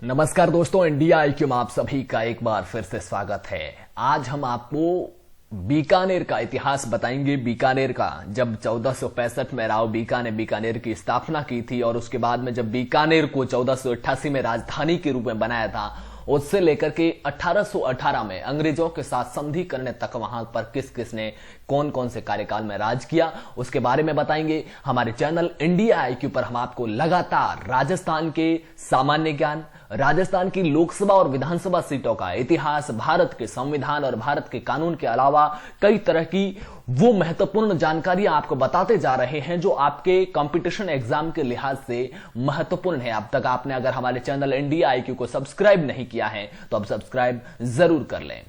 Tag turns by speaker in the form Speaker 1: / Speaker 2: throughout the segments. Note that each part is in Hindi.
Speaker 1: नमस्कार दोस्तों, इंडिया आईक्यू में आप सभी का एक बार फिर से स्वागत है। आज हम आपको बीकानेर का इतिहास बताएंगे। बीकानेर का जब 1465 में राव बीका ने बीकानेर की स्थापना की थी और उसके बाद में जब बीकानेर को 1488 में राजधानी के रूप में बनाया था, उससे लेकर के 1818 में अंग्रेजों के साथ संधि करने तक वहां पर किस किस ने कौन कौन से कार्यकाल में राज किया, उसके बारे में बताएंगे। हमारे चैनल इंडिया आईक्यू पर हम आपको लगातार राजस्थान के सामान्य ज्ञान, राजस्थान की लोकसभा और विधानसभा सीटों का इतिहास, भारत के संविधान और भारत के कानून के अलावा कई तरह की वो महत्वपूर्ण जानकारियां आपको बताते जा रहे हैं जो आपके कंपटीशन एग्जाम के लिहाज से महत्वपूर्ण है। अब तक आपने अगर हमारे चैनल इंडिया आईक्यू को सब्सक्राइब नहीं किया है तो अब सब्सक्राइब जरूर कर लें।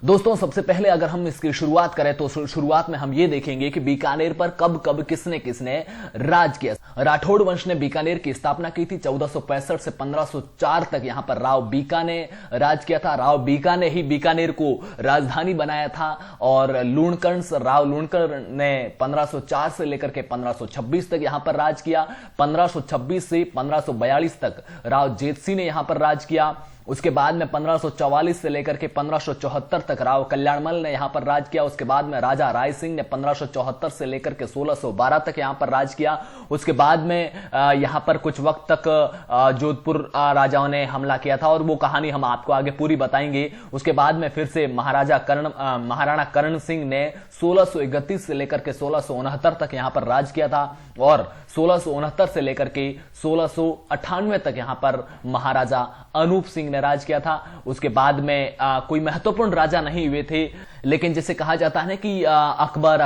Speaker 1: दोस्तों, सबसे पहले अगर हम इसकी शुरुआत करें तो शुरुआत में हम ये देखेंगे कि बीकानेर पर कब कब किसने किसने राज किया। राठौड़ वंश ने बीकानेर की स्थापना की थी। 1465 से 1504 तक यहां पर राव बीका ने राज किया था। राव बीका ने ही बीकानेर को राजधानी बनाया था और राव लूणकर्ण ने 1504 से लेकर के 1526 तक यहां पर राज किया। 1526 से 1542 तक राव जेतसी ने यहां पर राज किया। उसके बाद में 1544 से लेकर के 1574 तक राव कल्याणमल ने यहां पर राज किया। उसके बाद में राजा राय सिंह ने 1574 से लेकर के 1612 तक यहां पर राज किया। उसके बाद में यहां पर कुछ वक्त तक जोधपुर राजाओं ने हमला किया था और वो कहानी हम आपको आगे पूरी बताएंगे। उसके बाद में फिर से महाराणा कर्ण सिंह ने 1631 से लेकर के 1669 तक यहां पर राज किया था और 1669 से लेकर के 1698 तक यहां पर महाराजा अनूप सिंह ने राज किया था। उसके बाद में कोई महत्वपूर्ण राजा नहीं हुए थे, लेकिन जैसे कहा जाता है ना कि अकबर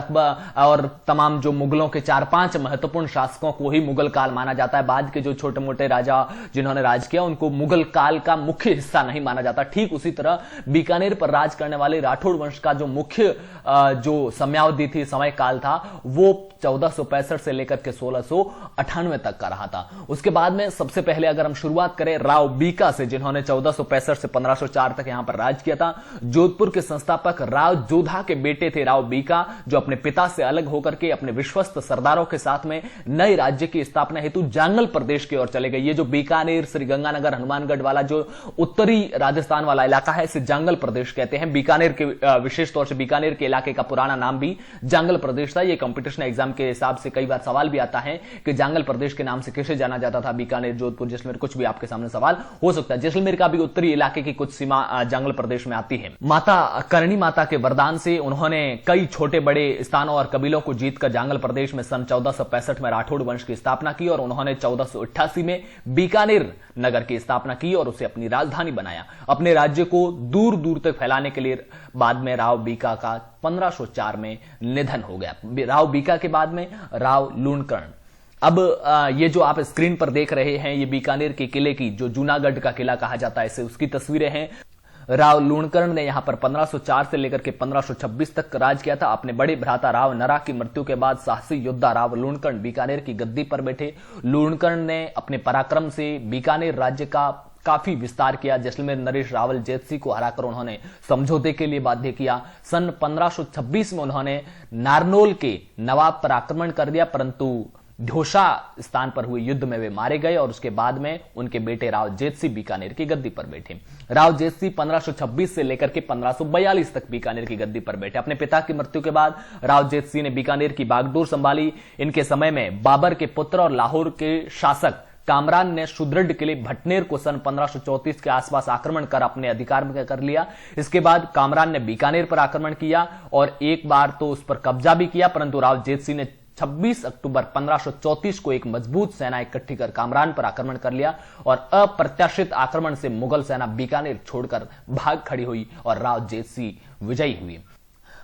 Speaker 1: और तमाम जो मुगलों के 4-5 महत्वपूर्ण शासकों को ही मुगल काल माना जाता है। बाद के जो छोटे मोटे राजा जिन्होंने राज किया उनको मुगल काल का मुख्य हिस्सा नहीं माना जाता। ठीक उसी तरह बीकानेर पर राज करने वाले राठौड़ वंश का जो मुख्य जो समयावधि थी, समय काल था, वो 1465 से लेकर के 1698 तक का रहा था। उसके बाद में सबसे पहले अगर हम शुरुआत करें राव बीका से, जिन्होंने 1465 से 1504 तक यहां पर राज किया था। जोधपुर के संस्थापक राव जोधा के बेटे थे राव बीका, जो अपने पिता से अलग होकर के अपने विश्वस्त सरदारों के साथ में नए राज्य की स्थापना हेतु जांगल प्रदेश की ओर चले गए। ये जो बीकानेर, श्रीगंगानगर, हनुमानगढ़ वाला जो उत्तरी राजस्थान वाला इलाका है, इसे जांगल प्रदेश कहते हैं। बीकानेर के विशेष तौर से बीकानेर के इलाके का पुराना नाम भी जांगल प्रदेश था। ये कंपटीशन एग्जाम के हिसाब से कई बार सवाल भी आता है कि जांगल प्रदेश के नाम से किसे जाना जाता था। बीकानेर, जोधपुर, जैसलमेर, कुछ भी आपके सामने सवाल हो सकता है। जैसलमेर का भी उत्तरी इलाके की कुछ सीमा जांगल प्रदेश में आती है। माता करणी माता के वरदान से उन्होंने कई छोटे बड़े स्थानों और कबीलों को जीतकर जांगल प्रदेश में सन 1465 में राठौड़ वंश की स्थापना की और उन्होंने 1488 में बीकानेर नगर की स्थापना की और उसे अपनी राजधानी बनाया। अपने राज्य को दूर दूर तक फैलाने के लिए बाद में राव बीका का 1504 में निधन हो गया। राव बीका के बाद में राव लूणकर्ण। अब ये जो आप स्क्रीन पर देख रहे हैं, ये बीकानेर के किले की, जो जूनागढ़ का किला कहा जाता है, इसे उसकी तस्वीरें हैं। राव लूणकर्ण ने यहां पर 1504 से लेकर के 1526 तक राज किया था। अपने बड़े भ्राता राव नरा की मृत्यु के बाद साहसी योद्धा राव लूणकर्ण बीकानेर की गद्दी पर बैठे। लूणकर्ण ने अपने पराक्रम से बीकानेर राज्य का काफी विस्तार किया। जैसलमेर नरेश रावल जेतसी को हराकर उन्होंने समझौते के लिए बाध्य किया। सन 1526 में उन्होंने नारनौल के नवाब पर आक्रमण कर दिया, परंतु ढोसा स्थान पर हुए युद्ध में वे मारे गए और उसके बाद में उनके बेटे राव जेतसी बीकानेर की गद्दी पर बैठे। राव जेतसी 1526 से लेकर के 1542 तक बीकानेर की गद्दी पर बैठे। अपने पिता की मृत्यु के बाद राव जेतसी ने बीकानेर की बागडोर संभाली। इनके समय में बाबर के पुत्र और लाहौर के शासक कामरान ने सुदृढ़ किले भटनेर को सन 1534 के आसपास आक्रमण कर अपने अधिकार में कर लिया। इसके बाद कामरान ने बीकानेर पर आक्रमण किया और एक बार तो उस पर कब्जा भी किया, परंतु राव जेतसी ने 26 अक्टूबर 1534 को एक मजबूत सेना इकट्ठी कर कामरान पर आक्रमण कर लिया और अप्रत्याशित आक्रमण से मुगल सेना बीकानेर छोड़कर भाग खड़ी हुई और राव जेतसी विजयी हुई।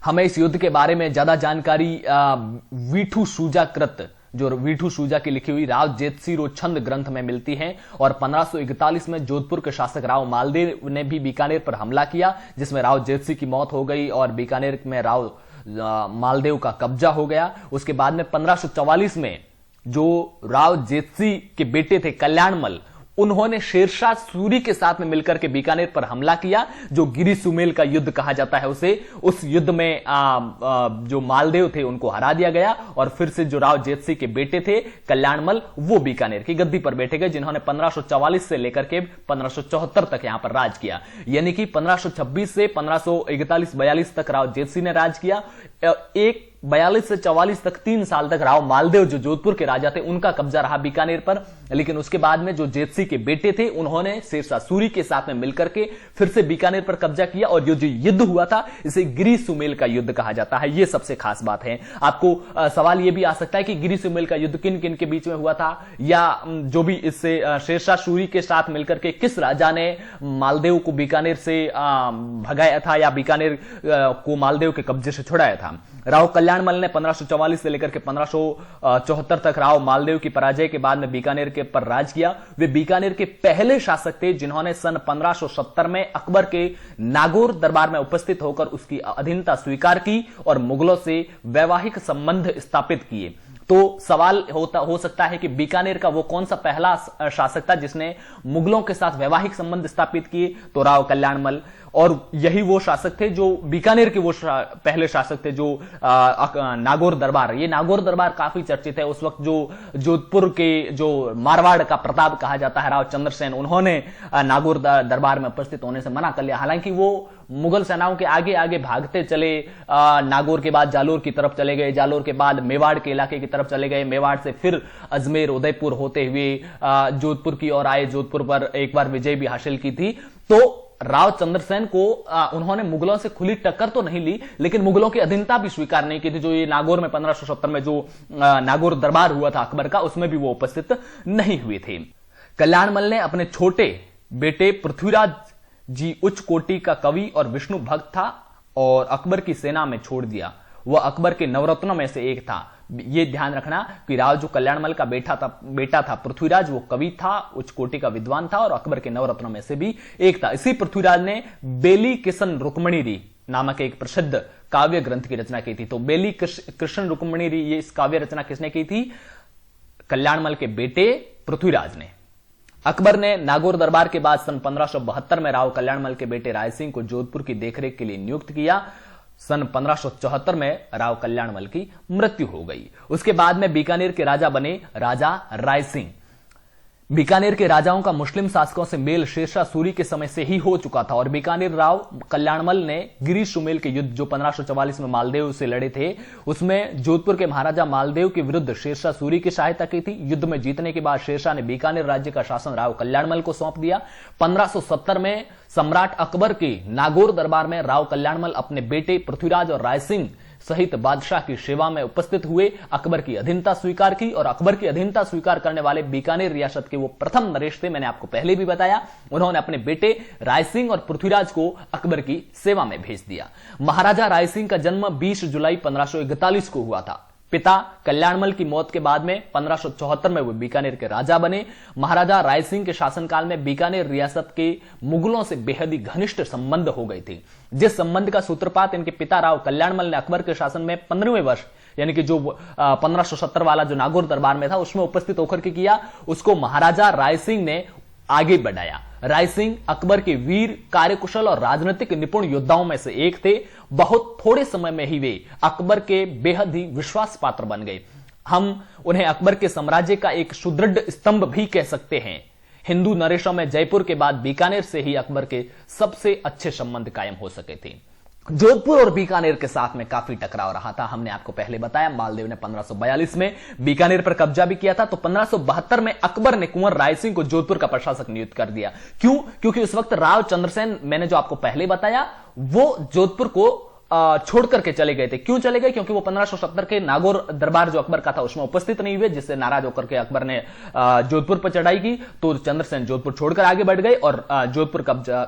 Speaker 1: हमें इस युद्ध के बारे में ज्यादा जानकारी वीठू सूजा कृत, जो वीठू सूजा की लिखी हुई राव जेतसी रोचंद ग्रंथ में मिलती है और 1541 में जोधपुर के शासक राव मालदेव ने भी बीकानेर पर हमला किया, जिसमें राव जेतसी की मौत हो गई और बीकानेर में राव मालदेव का कब्जा हो गया। उसके बाद में 1544 में जो राव जेतसी के बेटे थे कल्याणमल, उन्होंने शेरशाह सूरी के साथ में मिलकर के बीकानेर पर हमला किया, जो गिरी सुमेल का युद्ध कहा जाता है उसे। उस युद्ध में जो मालदेव थे उनको हरा दिया गया और फिर से जो राव जेत सिंह के बेटे थे कल्याणमल, वो बीकानेर की गद्दी पर बैठे गए, जिन्होंने 1544 से लेकर के 1574 तक यहां पर राज किया। यानी कि 1526 से 1541-42 तक राव जेत सिंह ने राज किया। 42 से 44 तक 3 साल तक राव मालदेव जो जोधपुर के राजा थे उनका कब्जा रहा बीकानेर पर। लेकिन उसके बाद में जो जेत सिंह के बेटे थे उन्होंने शेरशाह सूरी के साथ में मिलकर के फिर से बीकानेर पर कब्जा किया और जो युद्ध हुआ था इसे गिरी सुमेल का युद्ध कहा जाता है। यह सबसे खास बात है। आपको सवाल यह भी आ सकता है कि गिरी सुमेल का युद्ध किन किन के बीच में हुआ था, या जो भी इससे शेरशाह सूरी के साथ मिलकर के किस राजा ने मालदेव को बीकानेर से भगाया था या बीकानेर को मालदेव के कब्जे से छुड़ाया था। राव कल्याणमल ने 1544 से लेकर के 1574 तक राव मालदेव की पराजय के बाद में बीकानेर के पर राज किया। वे बीकानेर के पहले शासक थे जिन्होंने सन 1570 में अकबर के नागौर दरबार में उपस्थित होकर उसकी अधीनता स्वीकार की और मुगलों से वैवाहिक संबंध स्थापित किए। तो सवाल हो सकता है कि बीकानेर का वो कौन सा पहला शासक था जिसने मुगलों के साथ वैवाहिक संबंध स्थापित किए, तो राव कल्याणमल। और यही वो शासक थे जो बीकानेर के वो पहले शासक थे जो नागौर दरबार, ये नागौर दरबार काफी चर्चित है। उस वक्त जो जोधपुर के जो मारवाड़ का प्रताप कहा जाता है राव चंद्रसेन, उन्होंने नागौर दरबार में उपस्थित होने से मना कर लिया। हालांकि वो मुगल सेनाओं के आगे आगे भागते चले, नागौर के बाद जालोर की तरफ चले गए, जालोर के बाद मेवाड़ के इलाके की तरफ चले गए, मेवाड़ से फिर अजमेर उदयपुर होते हुए जोधपुर की ओर आए, जोधपुर पर एक बार विजय भी हासिल की थी। तो राव चंद्रसेन को उन्होंने मुगलों से खुली टक्कर तो नहीं ली, लेकिन मुगलों की अधीनता भी स्वीकार नहीं की थी। जो ये नागौर में 1570 में जो नागौर दरबार हुआ था अकबर का, उसमें भी वो उपस्थित नहीं हुए थे। कल्याणमल ने अपने छोटे बेटे पृथ्वीराज जी उच्च कोटि का कवि और विष्णु भक्त था और अकबर की सेना में छोड़ दिया। वह अकबर के नवरत्नों में से एक था। यह ध्यान रखना कि राव जो कल्याणमल का बेटा था पृथ्वीराज, वो कवि था, उच्च कोटि का विद्वान था और अकबर के नवरत्नों में से भी एक था। इसी पृथ्वीराज ने बेली किशन रुक्मणी नामक एक प्रसिद्ध काव्य ग्रंथ की रचना की थी। तो बेली कृष्ण रुक्मणी ये इस काव्य रचना किसने की थी? कल्याणमल के बेटे पृथ्वीराज ने। अकबर ने नागौर दरबार के बाद सन 1572 में राव कल्याणमल के बेटे राय सिंह को जोधपुर की देखरेख के लिए नियुक्त किया। सन 1574 में राव कल्याणमल की मृत्यु हो गई। उसके बाद में बीकानेर के राजा बने राजा राय सिंह। बीकानेर के राजाओं का मुस्लिम शासकों से मेल शेरशाह सूरी के समय से ही हो चुका था और बीकानेर राव कल्याणमल ने गिरी सुमेल के युद्ध जो 1544 में मालदेव से लड़े थे, उसमें जोधपुर के महाराजा मालदेव के विरुद्ध शेरशाह सूरी की सहायता की थी। युद्ध में जीतने के बाद शेरशाह ने बीकानेर राज्य का शासन राव कल्याणमल को सौंप दिया। 1570 में सम्राट अकबर के नागौर दरबार में राव कल्याणमल अपने बेटे पृथ्वीराज और राय सिंह सहित बादशाह की सेवा में उपस्थित हुए, अकबर की अधीनता स्वीकार की और अकबर की अधीनता स्वीकार करने वाले बीकानेर रियासत के वो प्रथम नरेश थे। मैंने आपको पहले भी बताया, उन्होंने अपने बेटे राय सिंह और पृथ्वीराज को अकबर की सेवा में भेज दिया। महाराजा राय सिंह का जन्म 20 जुलाई 1541 को हुआ था। पिता कल्याणमल की मौत के बाद में 1574 में वो बीकानेर के राजा बने। महाराजा राय सिंह के शासनकाल में बीकानेर रियासत के मुगलों से बेहद ही घनिष्ठ संबंध हो गए थे, जिस संबंध का सूत्रपात इनके पिता राव कल्याणमल ने अकबर के शासन में 15वें वर्ष यानी कि जो 1570 वाला जो नागौर दरबार में था उसमें उपस्थित होकर के किया, उसको महाराजा राय सिंह ने आगे बढ़ाया। राय सिंह अकबर के वीर, कार्यकुशल और राजनीतिक निपुण योद्धाओं में से एक थे। बहुत थोड़े समय में ही वे अकबर के बेहद ही विश्वास पात्र बन गए। हम उन्हें अकबर के साम्राज्य का एक सुदृढ़ स्तंभ भी कह सकते हैं। हिंदू नरेशों में जयपुर के बाद बीकानेर से ही अकबर के सबसे अच्छे संबंध कायम हो सके थे। जोधपुर और बीकानेर के साथ में काफी टकराव रहा था। हमने आपको पहले बताया मालदेव ने 1542 में बीकानेर पर कब्जा भी किया था। तो 1572 में अकबर ने कुंवर राय सिंह को जोधपुर का प्रशासक नियुक्त कर दिया। क्यों? क्योंकि उस वक्त राव चंद्रसेन, मैंने जो आपको पहले बताया, वो जोधपुर को छोड़ करके चले गए थे। क्यों चले गए? क्योंकि वो 1570 के नागौर दरबार जो अकबर का था उसमें उपस्थित नहीं हुए, जिससे नाराज होकर के अकबर ने जोधपुर पर चढ़ाई की। तो चंद्रसेन जोधपुर छोड़कर आगे बढ़ गए और जोधपुर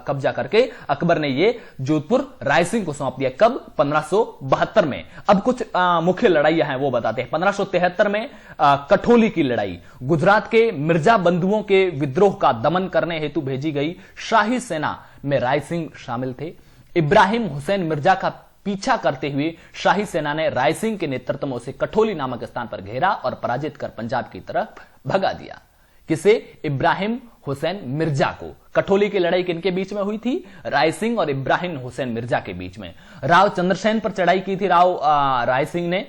Speaker 1: कब्जा करके अकबर ने ये जोधपुर राय सिंह को सौंप दिया। कब? 1572 में। अब कुछ मुख्य लड़ाइयां हैं वो बताते हैं। 1573 में कठोली की लड़ाई, गुजरात के मिर्जा बंधुओं के विद्रोह का दमन करने हेतु भेजी गई शाही सेना में राय सिंह शामिल थे। इब्राहिम हुसैन मिर्जा का पीछा करते हुए शाही सेना ने राय सिंह के नेतृत्व में उसे कठोली नामक स्थान पर घेरा और पराजित कर पंजाब की तरफ भगा दिया। किसे? इब्राहिम हुसैन मिर्जा को। कठोली की लड़ाई किनके बीच में हुई थी? राय सिंह और इब्राहिम हुसैन मिर्जा के बीच में। राव चंद्रसेन पर चढ़ाई की थी राय सिंह ने।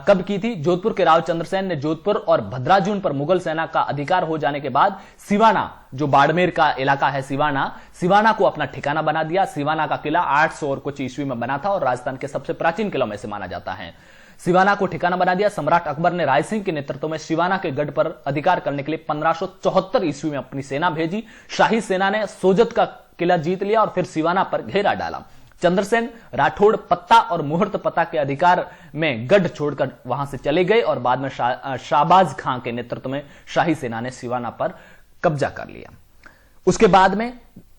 Speaker 1: कब की थी? जोधपुर के राव चंद्रसेन ने जोधपुर और भद्राजून पर मुगल सेना का अधिकार हो जाने के बाद सिवाना, जो बाड़मेर का इलाका है सिवाना को अपना ठिकाना बना दिया। सिवाना का किला 800 और कुछ ईस्वी में बना था और राजस्थान के सबसे प्राचीन किलों में से माना जाता है। सिवाना को ठिकाना बना दिया। सम्राट अकबर ने राय सिंह के नेतृत्व में सिवाना के गढ़ पर अधिकार करने के लिए 1574 ईस्वी में अपनी सेना भेजी। शाही सेना ने सोजत का किला जीत लिया और फिर सिवाना पर घेरा डाला। चंद्रसेन राठौड़ पत्ता और मुहूर्त पत्ता के अधिकार में गढ़ छोड़कर वहां से चले गए और बाद में शाहबाज खां के नेतृत्व में शाही सेना ने सिवाना पर कब्जा कर लिया। उसके बाद में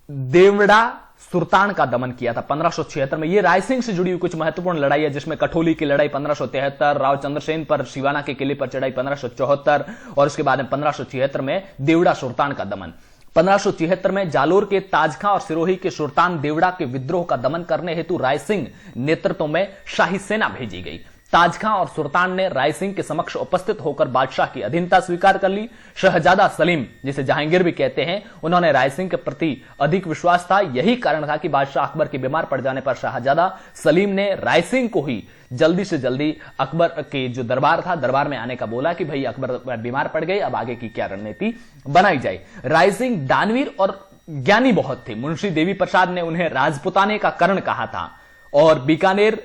Speaker 1: देवड़ा सुल्तान का दमन किया था 1576 में। यह राय सिंह से जुड़ी हुई कुछ महत्वपूर्ण लड़ाई है, जिसमें कठोली की लड़ाई 1573, राव चंद्रसेन पर सिवाना के किले पर चढ़ाई 1574 और उसके बाद में 1576 में देवड़ा सुल्तान का दमन। 1576 में जालोर के ताजखां और सिरोही के सुल्तान देवड़ा के विद्रोह का दमन करने हेतु राय सिंह नेतृत्व में शाही सेना भेजी गई। ताजखां और सुल्तान ने राय सिंह के समक्ष उपस्थित होकर बादशाह की अधीनता स्वीकार कर ली। शहजादा सलीम, जिसे जहांगीर भी कहते हैं, उन्होंने राय सिंह के प्रति अधिक विश्वास था। यही कारण था कि बादशाह अकबर के बीमार पड़ जाने पर शहजादा सलीम ने राय सिंह को ही जल्दी से जल्दी अकबर के जो दरबार में आने का बोला कि भाई अकबर बीमार पड़ गए, अब आगे की क्या रणनीति बनाई जाए। राय सिंह दानवीर और ज्ञानी बहुत थे। मुंशी देवी प्रसाद ने उन्हें राजपुताने का कर्ण कहा था और बीकानेर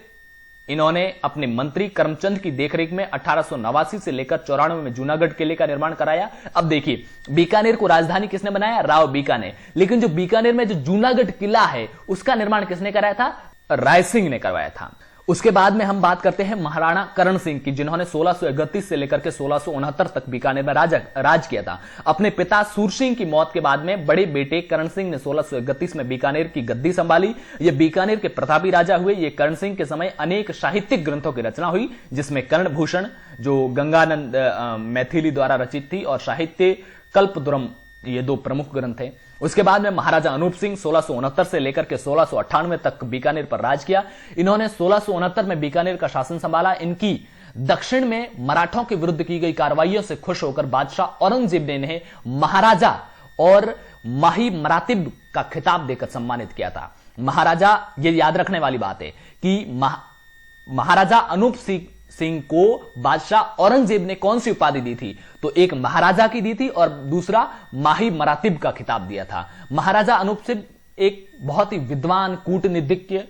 Speaker 1: इन्होंने अपने मंत्री करमचंद की देखरेख में 1889 से लेकर 94 में जूनागढ़ किले का निर्माण कराया। अब देखिए, बीकानेर को राजधानी किसने बनाया? राव बीका ने। लेकिन जो बीकानेर में जो जूनागढ़ किला है उसका निर्माण किसने कराया था? राय सिंह ने करवाया था। उसके बाद में हम बात करते हैं महाराणा करण सिंह की, जिन्होंने 1631 से लेकर के 1669 तक बीकानेर में राज किया था। अपने पिता सूर सिंह की मौत के बाद में बड़े बेटे करण सिंह ने 1631 में बीकानेर की गद्दी संभाली। ये बीकानेर के प्रतापी राजा हुए। ये करण सिंह के समय अनेक साहित्यिक ग्रंथों की रचना हुई, जिसमें कर्ण भूषण जो गंगानंद मैथिली द्वारा रचित थी और साहित्य कल्पद्रुम, ये दो प्रमुख ग्रंथ हैं। उसके बाद में महाराजा अनूप सिंह 1669 से लेकर के 1698 तक बीकानेर पर राज किया। इन्होंने 1669 में बीकानेर का शासन संभाला। इनकी दक्षिण में मराठों के विरुद्ध की गई कार्रवाइयों से खुश होकर बादशाह औरंगजेब ने इन्हें महाराजा और माही मरातिब का खिताब देकर सम्मानित किया था। महाराजा, ये याद रखने वाली बात है कि महाराजा अनूप सिंह को बादशाह औरंगजेब ने कौन सी उपाधि दी थी? तो एक महाराजा की दी थी और दूसरा माही मरातिब का खिताब दिया था। महाराजा अनूप सिंह एक बहुत ही विद्वान, कूटनीतिज्ञ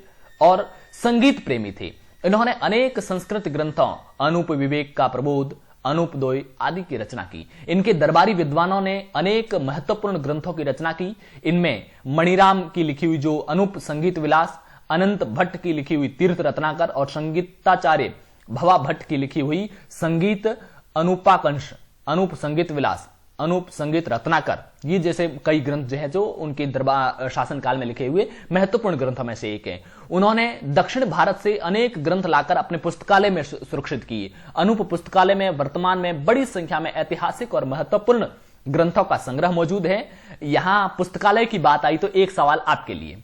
Speaker 1: और संगीत प्रेमी थे। इन्होंने अनेक संस्कृत ग्रंथों, अनूप विवेक का प्रबोध, अनूपदोय आदि की रचना की। इनके दरबारी विद्वानों ने अनेक महत्वपूर्ण ग्रंथों की रचना की। इनमें मणिराम की लिखी हुई जो अनूप संगीत विलास, अनंत भट्ट की लिखी हुई तीर्थ रत्नाकर और संगीताचार्य भवा भट्ट की लिखी हुई संगीत अनूपाकंश, अनूप संगीत विलास, अनूप संगीत रत्नाकर, ये जैसे कई ग्रंथ जो है जो उनके दरबार शासनकाल में लिखे हुए महत्वपूर्ण ग्रंथों में से एक है। उन्होंने दक्षिण भारत से अनेक ग्रंथ लाकर अपने पुस्तकालय में सुरक्षित किए। अनूप पुस्तकालय में वर्तमान में बड़ी संख्या में ऐतिहासिक और महत्वपूर्ण ग्रंथों का संग्रह मौजूद है। यहां पुस्तकालय की बात आई तो एक सवाल आपके लिए,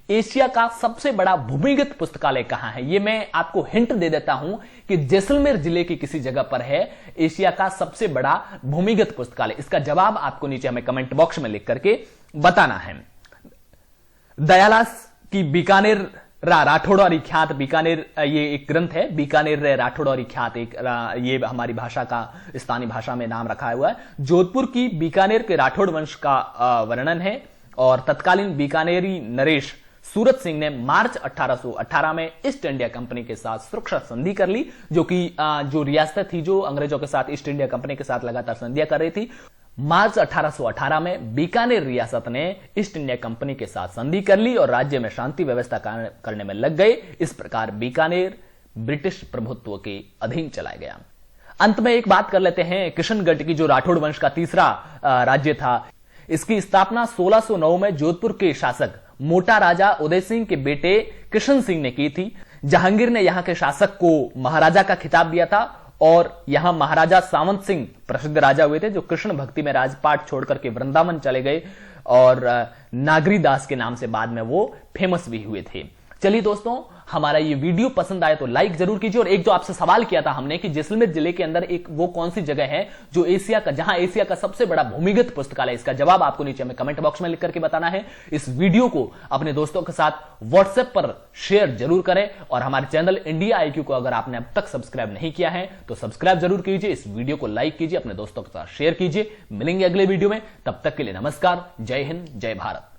Speaker 1: एशिया का सबसे बड़ा भूमिगत पुस्तकालय कहां है? ये मैं आपको हिंट दे देता हूं कि जैसलमेर जिले की किसी जगह पर है एशिया का सबसे बड़ा भूमिगत पुस्तकालय। इसका जवाब आपको नीचे हमें कमेंट बॉक्स में लिख करके बताना है। दयालास की बीकानेर राठौड़ और ख्यात बीकानेर, ये एक ग्रंथ है, बीकानेर राठौड़ और ख्यात, एक ये हमारी भाषा का स्थानीय भाषा में नाम रखा हुआ है। जोधपुर की बीकानेर के राठौड़ वंश का वर्णन है और तत्कालीन बीकानेरी नरेश सूरत सिंह ने मार्च 1818 में ईस्ट इंडिया कंपनी के साथ सुरक्षा संधि कर ली, जो कि जो रियासत थी जो अंग्रेजों के साथ ईस्ट इंडिया कंपनी के साथ लगातार संधियां कर रही थी। मार्च 1818 में बीकानेर रियासत ने ईस्ट इंडिया कंपनी के साथ संधि कर ली और राज्य में शांति व्यवस्था करने में लग गए। इस प्रकार बीकानेर ब्रिटिश प्रभुत्व के अधीन चला गया। अंत में एक बात कर लेते हैं किशनगढ़ की, जो राठौड़ वंश का तीसरा राज्य था। इसकी स्थापना 1609 में जोधपुर के शासक मोटा राजा उदय सिंह के बेटे किशन सिंह ने की थी। जहांगीर ने यहां के शासक को महाराजा का खिताब दिया था और यहां महाराजा सावंत सिंह प्रसिद्ध राजा हुए थे, जो कृष्ण भक्ति में राजपाट छोड़कर के वृंदावन चले गए और नागरी दास के नाम से बाद में वो फेमस भी हुए थे। चलिए दोस्तों, हमारा ये वीडियो पसंद आए तो लाइक जरूर कीजिए। और एक जो आपसे सवाल किया था हमने कि जैसलमेर जिले के अंदर एक वो कौन सी जगह है जो जहां एशिया का सबसे बड़ा भूमिगत पुस्तकालय, इसका जवाब आपको नीचे हमें कमेंट बॉक्स में लिख करके बताना है। इस वीडियो को अपने दोस्तों के साथ व्हाट्सएप पर शेयर जरूर करें और हमारे चैनल इंडिया आईक्यू को अगर आपने अब तक सब्सक्राइब नहीं किया है तो सब्सक्राइब जरूर कीजिए। इस वीडियो को लाइक कीजिए, अपने दोस्तों के साथ शेयर कीजिए। मिलेंगे अगले वीडियो में, तब तक के लिए नमस्कार, जय हिंद, जय भारत।